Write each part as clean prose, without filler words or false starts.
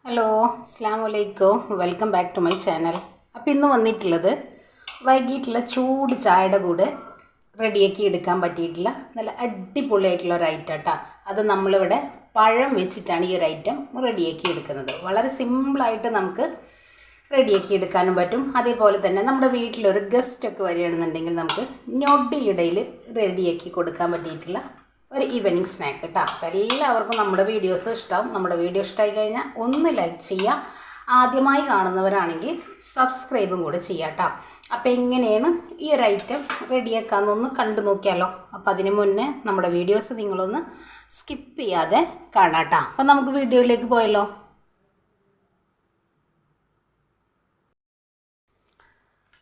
Hello അസ്സലാമു അലൈക്കും welcome back to my channel. അപ്പോൾ ഇന്ന് വന്നിട്ടുള്ളത് വൈകിട്ടുള്ള ചൂട് ചായയുടെ കൂടെ റെഡിയാക്കി എടുക്കാൻ പറ്റിയിട്ടുള്ള നല്ല അടിപൊളിയായിട്ടുള്ള ഒരു ഐറ്റം കേട്ടോ. അത് നമ്മളിവിടെ പഴം വെച്ചിട്ടാണ് ഈ ഒരു ഐറ്റം റെഡിയാക്കി എടുക്കുന്നത്. വളരെ സിമ്പിളായിട്ട് നമുക്ക് റെഡിയാക്കി എടുക്കാനും പറ്റും. അതേപോലെ തന്നെ നമ്മുടെ വീട്ടിലൊരു ഗസ്റ്റൊക്കെ വരികയാണെന്നുണ്ടെങ്കിൽ നമുക്ക് ഞൊടിയിടയിൽ റെഡിയാക്കി കൊടുക്കാൻ പറ്റിയിട്ടുള്ള ഒരു ഈവനിങ് സ്നാക്ക് കേട്ടോ. അപ്പോൾ എല്ലാവർക്കും നമ്മുടെ വീഡിയോസ് ഇഷ്ടമാവും. നമ്മുടെ വീഡിയോ ഇഷ്ടമായി കഴിഞ്ഞാൽ ഒന്ന് ലൈക്ക് ചെയ്യുക. ആദ്യമായി കാണുന്നവരാണെങ്കിൽ സബ്സ്ക്രൈബും കൂടെ ചെയ്യാം കേട്ടോ. അപ്പോൾ എങ്ങനെയാണ് ഈ ഒരു ഐറ്റം റെഡിയാക്കാമെന്നൊന്ന് കണ്ടു നോക്കിയാലോ. അപ്പോൾ അതിന് മുന്നേ നമ്മുടെ വീഡിയോസ് നിങ്ങളൊന്ന് സ്കിപ്പ് ചെയ്യാതെ കാണാം കേട്ടോ. അപ്പോൾ നമുക്ക് വീഡിയോയിലേക്ക് പോയല്ലോ.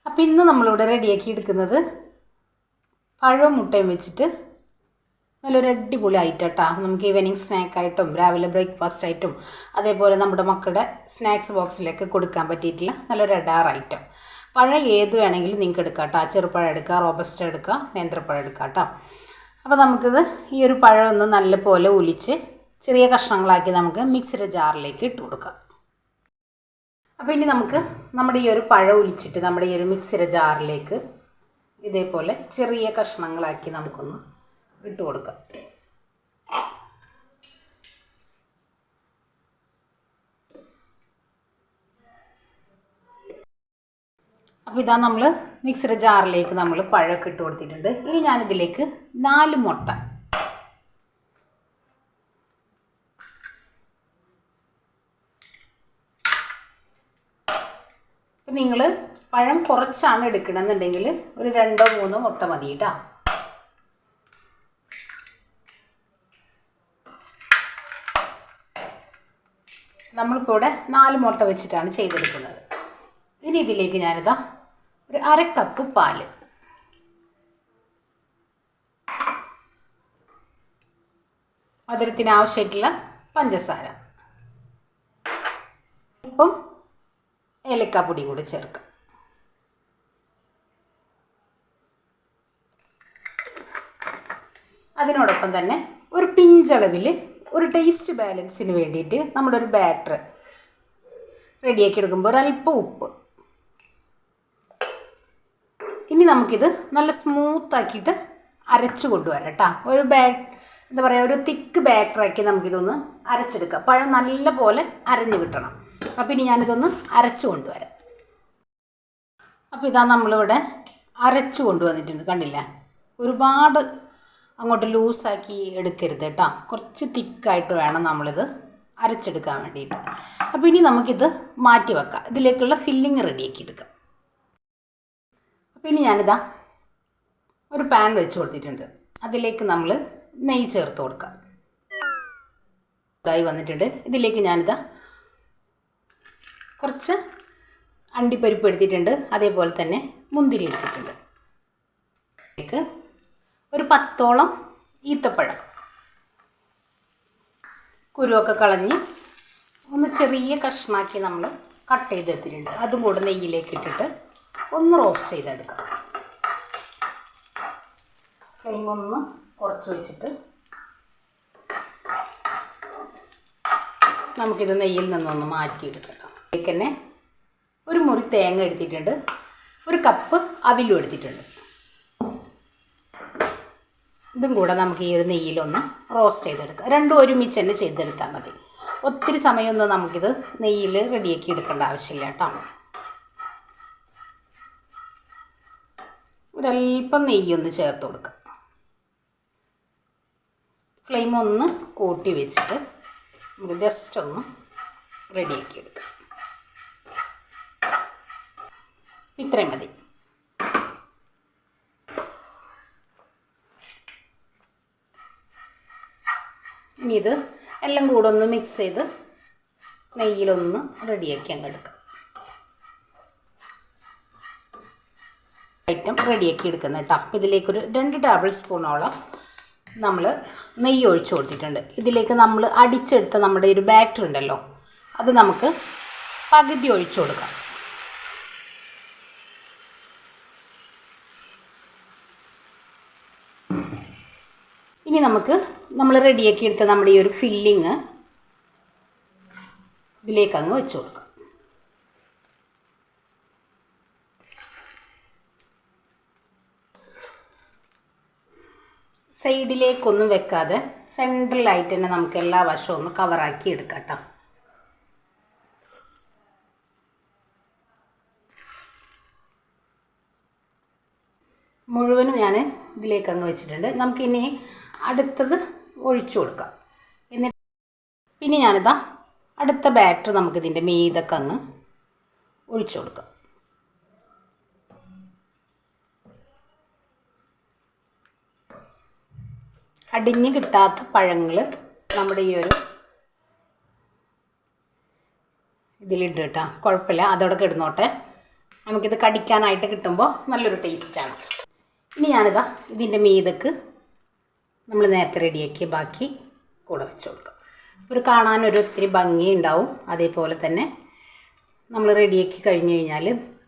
അപ്പോൾ ഇന്ന് നമ്മളിവിടെ റെഡിയാക്കി എടുക്കുന്നത് പഴവും മുട്ടയും വെച്ചിട്ട് നല്ലൊരു അടിപൊളി ഐറ്റം കേട്ടോ. നമുക്ക് ഈവനിങ് സ്നാക്കായിട്ടും രാവിലെ ബ്രേക്ക്ഫാസ്റ്റ് ആയിട്ടും അതേപോലെ നമ്മുടെ മക്കളുടെ സ്നാക്സ് ബോക്സിലേക്ക് കൊടുക്കാൻ പറ്റിയിട്ടുള്ള നല്ലൊരു അഡാർ ഐറ്റം. പഴം ഏത് വേണമെങ്കിലും നിങ്ങൾക്ക് എടുക്കാം കേട്ടോ. ചെറുപഴം എടുക്കുക, റോബസ്റ്റ എടുക്കുക, നേന്ത്രപ്പഴം എടുക്കുക കേട്ടോ. അപ്പോൾ നമുക്കിത് ഈ ഒരു പഴം ഒന്ന് നല്ലപോലെ ഒലിച്ച് ചെറിയ കഷ്ണങ്ങളാക്കി നമുക്ക് മിക്സിയുടെ ജാറിലേക്ക് ഇട്ട് കൊടുക്കാം. അപ്പോൾ ഇനി നമുക്ക് നമ്മുടെ ഈ ഒരു പഴം ഒലിച്ചിട്ട് നമ്മുടെ ഈ ഒരു മിക്സിയുടെ ജാറിലേക്ക് ഇതേപോലെ ചെറിയ കഷ്ണങ്ങളാക്കി നമുക്കൊന്ന് ഇട്ട് കൊടുക്കാം. അപ്പോൾ ഇതാ നമ്മൾ മിക്സിയുടെ ജാറിലേക്ക് നമ്മൾ പഴമൊക്കെ ഇട്ട് കൊടുത്തിട്ടുണ്ട്. ഇനി ഞാനിതിലേക്ക് 4 മുട്ട, ഇപ്പം നിങ്ങൾ പഴം കുറച്ചാണ് എടുക്കണമെന്നുണ്ടെങ്കിൽ ഒരു 2-3 മുട്ട മതി കേട്ടോ. നമ്മളിപ്പോൾ ഇവിടെ 4 മുട്ട വെച്ചിട്ടാണ് ചെയ്തെടുക്കുന്നത്. ഇനി ഇതിലേക്ക് ഞാനിതാ ഒരു 1/2 കപ്പ് പാല്, മധുരത്തിന് ആവശ്യമായിട്ടുള്ള പഞ്ചസാര, ഇപ്പം ഏലക്കാപ്പൊടി കൂടി ചേർക്കാം. അതിനോടൊപ്പം തന്നെ ഒരു പിഞ്ചളവിൽ ഒരു ടേസ്റ്റ് ബാലൻസിന് വേണ്ടിയിട്ട് നമ്മുടെ ഒരു ബാറ്റർ റെഡിയാക്കി എടുക്കുമ്പോൾ ഒരല്പം ഉപ്പ്. ഇനി നമുക്കിത് നല്ല സ്മൂത്താക്കിയിട്ട് അരച്ച് കൊണ്ടുവരാം കേട്ടോ. എന്താ പറയുക, ഒരു തിക്ക് ബാറ്ററാക്കി നമുക്കിതൊന്ന് അരച്ചെടുക്കാം. പഴം നല്ല പോലെ അരഞ്ഞു കിട്ടണം. അപ്പോൾ ഇനി ഞാനിതൊന്ന് അരച്ച് കൊണ്ടുവരാം. അപ്പോൾ ഇതാ നമ്മളിവിടെ അരച്ച് കൊണ്ടുവന്നിട്ടുണ്ട്. കണ്ടില്ലേ, ഒരുപാട് അങ്ങോട്ട് ലൂസാക്കി എടുക്കരുത് കേട്ടോ. കുറച്ച് തിക്കായിട്ട് വേണം നമ്മളിത് അരച്ചെടുക്കാൻ വേണ്ടിയിട്ട്. അപ്പോൾ ഇനി നമുക്കിത് മാറ്റി വെക്കാം. ഇതിലേക്കുള്ള ഫില്ലിങ് റെഡിയാക്കി എടുക്കാം. അപ്പോൾ ഇനി ഞാനിതാ ഒരു പാൻ വെച്ച് കൊടുത്തിട്ടുണ്ട്. അതിലേക്ക് നമ്മൾ നെയ്യ് ചേർത്ത് കൊടുക്കാം. ഇതായി വന്നിട്ടുണ്ട്. ഇതിലേക്ക് ഞാനിതാ കുറച്ച് അണ്ടിപ്പരിപ്പ് എടുത്തിട്ടുണ്ട്. അതേപോലെ തന്നെ മുന്തിരി എടുത്തിട്ടുണ്ട്. ഇതിലേക്ക് ഒരു 10ഓളം ഈത്തപ്പഴം കുരുവൊക്കെ കളഞ്ഞ് ഒന്ന് ചെറിയ കഷ്ണാക്കി നമ്മൾ കട്ട് ചെയ്തെടുത്തിട്ടുണ്ട്. അതും കൂടെ നെയ്യിലേക്ക് ഇട്ടിട്ട് ഒന്ന് റോസ്റ്റ് ചെയ്തെടുക്കാം. ഫ്ലെയിം ഒന്ന് കുറച്ച് വെച്ചിട്ട് നമുക്കിത് നെയ്യിൽ നിന്നൊന്ന് മാറ്റിയെടുക്കാം. അതിലേക്ക് തന്നെ ഒരു മുറി തേങ്ങ എടുത്തിട്ടുണ്ട്. ഒരു കപ്പ് അവിലും എടുത്തിട്ടുണ്ട്. ഇതും കൂടെ നമുക്ക് ഈ ഒരു നെയ്യിലൊന്ന് റോസ്റ്റ് ചെയ്തെടുക്കാം. രണ്ടും ഒരുമിച്ച് തന്നെ ചെയ്തെടുത്താൽ മതി. ഒത്തിരി സമയമൊന്നും നമുക്കിത് നെയ്യിൽ റെഡിയാക്കി എടുക്കേണ്ട ആവശ്യമില്ല കേട്ടോ. ഒരല്പം നെയ്യൊന്ന് ചേർത്ത് കൊടുക്കാം. ഫ്ലെയിം ഒന്ന് കൂട്ടി വെച്ചിട്ട് നമുക്ക് ജസ്റ്റ് ഒന്ന് റെഡിയാക്കി എടുക്കാം. ഇത്രയും മതി. ഇനി ഇത് എല്ലാം കൂടെ ഒന്ന് മിക്സ് ചെയ്ത് നെയ്യിലൊന്ന് റെഡിയാക്കി അങ്ങ് എടുക്കാം. ഐറ്റം റെഡിയാക്കി എടുക്കുന്നത് കേട്ടോ. അപ്പോൾ ഇതിലേക്കൊരു 2 ടേബിൾ സ്പൂണോളം നമ്മൾ നെയ്യ് ഒഴിച്ച് കൊടുത്തിട്ടുണ്ട്. ഇതിലേക്ക് നമ്മൾ അടിച്ചെടുത്ത നമ്മുടെ ഒരു ബാറ്റർ ഉണ്ടല്ലോ, അത് നമുക്ക് പകുതി ഒഴിച്ചു കൊടുക്കാം. ഇനി നമുക്ക് നമ്മൾ റെഡിയാക്കി എടുത്ത നമ്മുടെ ഈ ഒരു ഫില്ലിങ് ഇതിലേക്ക് അങ്ങ് വെച്ച് കൊടുക്കാം. സൈഡിലേക്കൊന്നും വെക്കാതെ സെൻട്രലായിട്ട് തന്നെ നമുക്ക് എല്ലാ വശവും ഒന്ന് കവറാക്കി എടുക്കാം കേട്ടോ. മുഴുവനും ഞാൻ ഇതിലേക്ക് അങ്ങ് വെച്ചിട്ടുണ്ട്. നമുക്കിനി അടുത്തത് ഒഴിച്ചു കൊടുക്കാം. എന്നിട്ട് പിന്നെ ഞാനിതാ അടുത്ത ബാറ്റർ നമുക്കിതിൻ്റെ മീതൊക്കെ അങ്ങ് ഒഴിച്ചു കൊടുക്കാം. അടിഞ്ഞ് കിട്ടാത്ത പഴങ്ങൾ നമ്മുടെ ഈ ഒരു ഇതിലിട്ട് കേട്ടോ, കുഴപ്പമില്ല, അതോടെ കിടന്നോട്ടെ. നമുക്കിത് കടിക്കാനായിട്ട് കിട്ടുമ്പോൾ നല്ലൊരു ടേസ്റ്റാണ്. ഇനി ഞാനിതാ ഇതിൻ്റെ മീതക്ക് നമ്മൾ നേരത്തെ റെഡിയാക്കിയ ബാക്കി കൂടെ വെച്ച് കൊടുക്കാം. ഒരു കാണാനൊരു ഒത്തിരി ഭംഗി ഉണ്ടാവും. അതേപോലെ തന്നെ നമ്മൾ റെഡിയാക്കി കഴിഞ്ഞ് കഴിഞ്ഞാൽ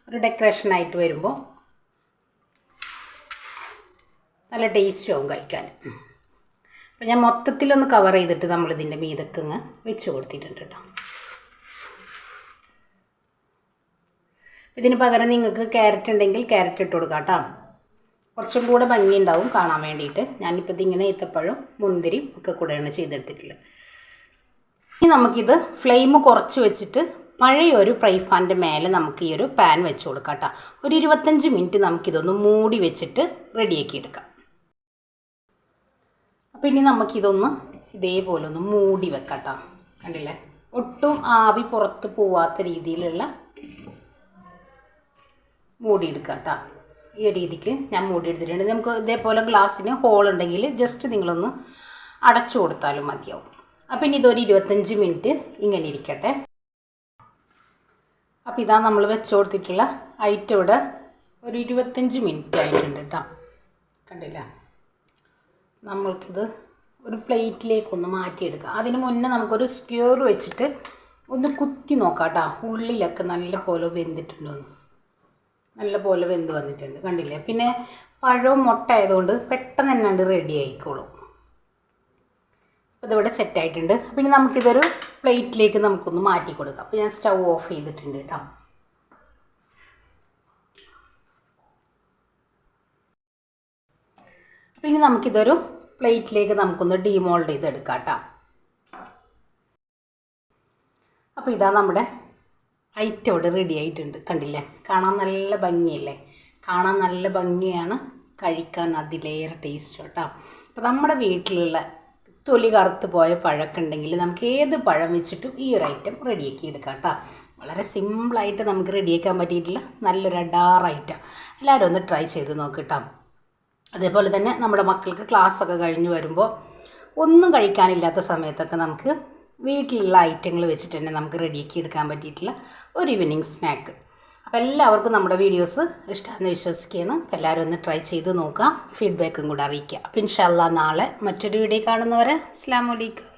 ഒരു ഡെക്കറേഷനായിട്ട് വരുമ്പോൾ നല്ല ടേസ്റ്റും ആവും കഴിക്കാൻ. അപ്പോൾ ഞാൻ മൊത്തത്തിലൊന്ന് കവർ ചെയ്തിട്ട് നമ്മളിതിൻ്റെ മീതക്ക് അങ്ങ് വെച്ച് കൊടുത്തിട്ടുണ്ട് കേട്ടോ. ഇതിന് പകരം നിങ്ങൾക്ക് ക്യാരറ്റ് ഉണ്ടെങ്കിൽ ക്യാരറ്റ് ഇട്ട് കൊടുക്കാം കേട്ടോ. കുറച്ചും കൂടെ ഭംഗി ഉണ്ടാവും കാണാൻ വേണ്ടിയിട്ട്. ഞാനിപ്പോൾ ഇതിങ്ങനെ ഈത്തപ്പഴം മുന്തിരിയും ഒക്കെ കൂടെയാണ് ചെയ്തെടുത്തിട്ടുള്ളത്. ഇനി നമുക്കിത് ഫ്ലെയിം കുറച്ച് വെച്ചിട്ട് പഴയൊരു ഫ്രൈ പാനിൻ്റെ മേലെ നമുക്ക് ഈ ഒരു പാൻ വെച്ച് കൊടുക്കാം കേട്ടോ. ഒരു 25 മിനിറ്റ് നമുക്കിതൊന്ന് മൂടി വെച്ചിട്ട് റെഡിയാക്കി എടുക്കാം. അപ്പോൾ ഇനി നമുക്കിതൊന്ന് ഇതേപോലെ ഒന്ന് മൂടി വെക്കാം കേട്ടോ. കണ്ടില്ലേ, ഒട്ടും ആവി പുറത്ത് പോവാത്ത രീതിയിലുള്ള മൂടിയെടുക്കാം കേട്ടോ. ഈ ഒരു രീതിക്ക് ഞാൻ മൂടിയെടുത്തിട്ടുണ്ട്. നമുക്ക് ഇതേപോലെ ഗ്ലാസ്സിന് ഹോൾ ഉണ്ടെങ്കിൽ ജസ്റ്റ് നിങ്ങളൊന്ന് അടച്ചു കൊടുത്താലും മതിയാവും. അപ്പം ഇനി ഇതൊരു 25 മിനിറ്റ് ഇങ്ങനെ ഇരിക്കട്ടെ. അപ്പോൾ ഇതാ നമ്മൾ വെച്ച് കൊടുത്തിട്ടുള്ള ഐറ്റം ഇവിടെ ഒരു 25 മിനിറ്റ് ആയിട്ടുണ്ട് കേട്ടോ. കണ്ടില്ല, നമ്മൾക്കിത് ഒരു പ്ലേറ്റിലേക്കൊന്ന് മാറ്റിയെടുക്കാം. അതിന് മുന്നേ നമുക്കൊരു സ്ക്യൂർ വെച്ചിട്ട് ഒന്ന് കുത്തി നോക്കാം കേട്ടോ. ഉള്ളിലൊക്കെ നല്ല പോലെ വെന്തിട്ടുണ്ടോ, നല്ല പോലെ വെന്ത് വന്നിട്ടുണ്ട്. കണ്ടില്ലേ, പിന്നെ പഴവും മുട്ട ആയതുകൊണ്ട് പെട്ടെന്ന് തന്നെ റെഡി ആയിക്കോളും. അപ്പോൾ ഇതിവിടെ സെറ്റായിട്ടുണ്ട്. പിന്നെ നമുക്കിതൊരു പ്ലേറ്റിലേക്ക് നമുക്കൊന്ന് മാറ്റി കൊടുക്കാം. അപ്പോൾ ഞാൻ സ്റ്റൗ ഓഫ് ചെയ്തിട്ടുണ്ട് കേട്ടോ. അപ്പോൾ ഇനി നമുക്കിതൊരു പ്ലേറ്റിലേക്ക് നമുക്കൊന്ന് ഡീമോൾഡ് ചെയ്തെടുക്കാം കേട്ടോ. അപ്പോൾ ഇതാ നമ്മുടെ ഐറ്റം ഇവിടെ റെഡി ആയിട്ടുണ്ട്. കണ്ടില്ലേ, കാണാൻ നല്ല ഭംഗിയല്ലേ? കാണാൻ നല്ല ഭംഗിയാണ്, കഴിക്കാൻ അതിലേറെ ടേസ്റ്റ് കേട്ടോ. അപ്പോൾ നമ്മുടെ വീട്ടിലുള്ള തൊലി കറുത്ത് പോയ പഴമൊക്കെ ഉണ്ടെങ്കിൽ നമുക്ക് ഏത് പഴം വെച്ചിട്ടും ഈ ഒരു ഐറ്റം റെഡിയാക്കി എടുക്കാം കേട്ടോ. വളരെ സിമ്പിളായിട്ട് നമുക്ക് റെഡിയാക്കാൻ പറ്റിയിട്ടില്ല നല്ലൊരു അഡാർ ഐറ്റം. എല്ലാവരും ഒന്ന് ട്രൈ ചെയ്ത് നോക്കിട്ടോ. അതേപോലെ തന്നെ നമ്മുടെ മക്കൾക്ക് ക്ലാസ്സൊക്കെ കഴിഞ്ഞ് വരുമ്പോൾ ഒന്നും കഴിക്കാനില്ലാത്ത സമയത്തൊക്കെ നമുക്ക് വീട്ടിലുള്ള ഐറ്റങ്ങൾ വെച്ചിട്ട് തന്നെ നമുക്ക് റെഡിയാക്കി എടുക്കാൻ പറ്റിയിട്ടുള്ള ഒരു ഈവനിങ് സ്നാക്ക്. അപ്പോൾ എല്ലാവർക്കും നമ്മുടെ വീഡിയോസ് ഇഷ്ടമാണെന്ന് വിശ്വസിക്കുകയാണ്. അപ്പോൾ എല്ലാവരും ഒന്ന് ട്രൈ ചെയ്ത് നോക്കാം, ഫീഡ്ബാക്കും കൂടെ അറിയിക്കുക. അപ്പോൾ ഇൻഷാ അല്ലാഹ് നാളെ മറ്റൊരു വീഡിയോ കാണുന്നവരെ അസ്സലാമു അലൈക്കും.